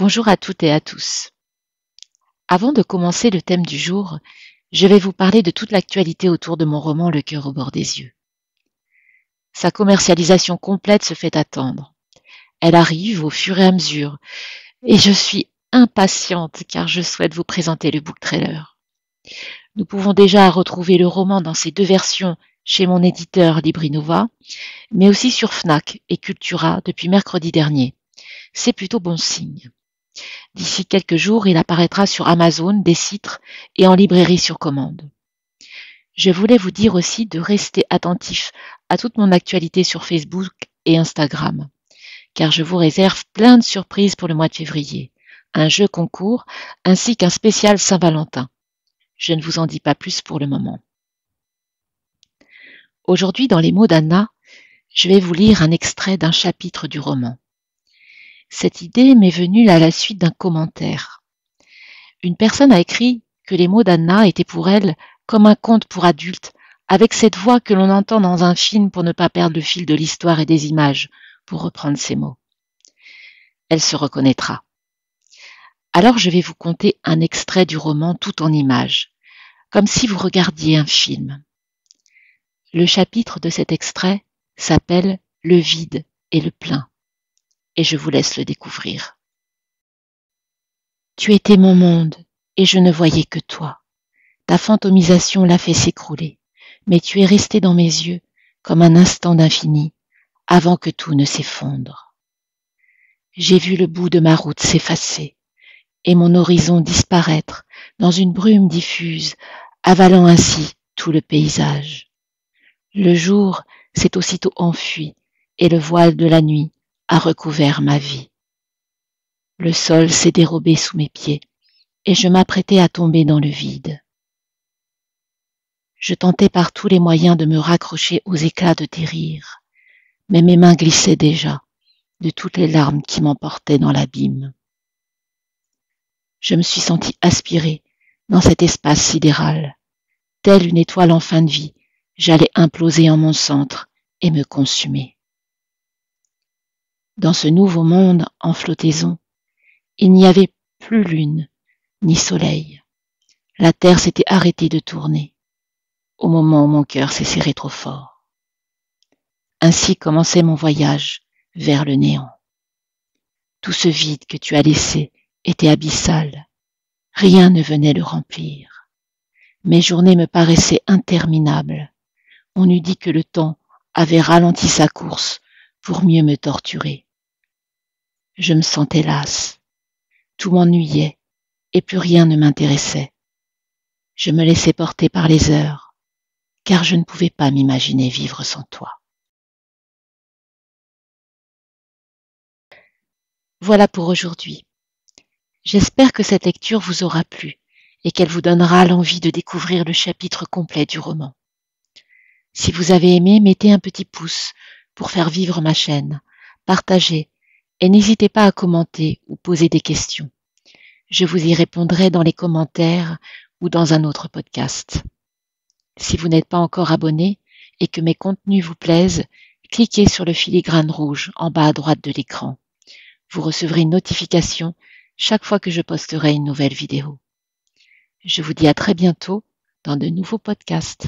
Bonjour à toutes et à tous. Avant de commencer le thème du jour, je vais vous parler de toute l'actualité autour de mon roman Le cœur au bord des yeux. Sa commercialisation complète se fait attendre. Elle arrive au fur et à mesure et je suis impatiente car je souhaite vous présenter le book trailer. Nous pouvons déjà retrouver le roman dans ses deux versions chez mon éditeur Librinova, mais aussi sur Fnac et Cultura depuis mercredi dernier. C'est plutôt bon signe. D'ici quelques jours, il apparaîtra sur Amazon, Décitre et en librairie sur commande. Je voulais vous dire aussi de rester attentif à toute mon actualité sur Facebook et Instagram, car je vous réserve plein de surprises pour le mois de février, un jeu concours ainsi qu'un spécial Saint-Valentin. Je ne vous en dis pas plus pour le moment. Aujourd'hui, dans les mots d'Anna, je vais vous lire un extrait d'un chapitre du roman. Cette idée m'est venue à la suite d'un commentaire. Une personne a écrit que les mots d'Anna étaient pour elle comme un conte pour adultes, avec cette voix que l'on entend dans un film pour ne pas perdre le fil de l'histoire et des images, pour reprendre ces mots. Elle se reconnaîtra. Alors je vais vous conter un extrait du roman tout en images, comme si vous regardiez un film. Le chapitre de cet extrait s'appelle « Le vide et le plein » et je vous laisse le découvrir. Tu étais mon monde et je ne voyais que toi. Ta fantomisation l'a fait s'écrouler, mais tu es resté dans mes yeux comme un instant d'infini avant que tout ne s'effondre. J'ai vu le bout de ma route s'effacer et mon horizon disparaître dans une brume diffuse, avalant ainsi tout le paysage. Le jour s'est aussitôt enfui et le voile de la nuit a recouvert ma vie. Le sol s'est dérobé sous mes pieds et je m'apprêtais à tomber dans le vide. Je tentais par tous les moyens de me raccrocher aux éclats de tes rires, mais mes mains glissaient déjà de toutes les larmes qui m'emportaient dans l'abîme. Je me suis sentie aspirée dans cet espace sidéral. Telle une étoile en fin de vie, j'allais imploser en mon centre et me consumer. Dans ce nouveau monde en flottaison, il n'y avait plus lune ni soleil. La terre s'était arrêtée de tourner au moment où mon cœur s'est serré trop fort. Ainsi commençait mon voyage vers le néant. Tout ce vide que tu as laissé était abyssal. Rien ne venait le remplir. Mes journées me paraissaient interminables. On eût dit que le temps avait ralenti sa course pour mieux me torturer. Je me sentais lasse. Tout m'ennuyait et plus rien ne m'intéressait. Je me laissais porter par les heures, car je ne pouvais pas m'imaginer vivre sans toi. Voilà pour aujourd'hui. J'espère que cette lecture vous aura plu et qu'elle vous donnera l'envie de découvrir le chapitre complet du roman. Si vous avez aimé, mettez un petit pouce pour faire vivre ma chaîne, partagez et n'hésitez pas à commenter ou poser des questions. Je vous y répondrai dans les commentaires ou dans un autre podcast. Si vous n'êtes pas encore abonné et que mes contenus vous plaisent, cliquez sur le filigrane rouge en bas à droite de l'écran. Vous recevrez une notification chaque fois que je posterai une nouvelle vidéo. Je vous dis à très bientôt dans de nouveaux podcasts.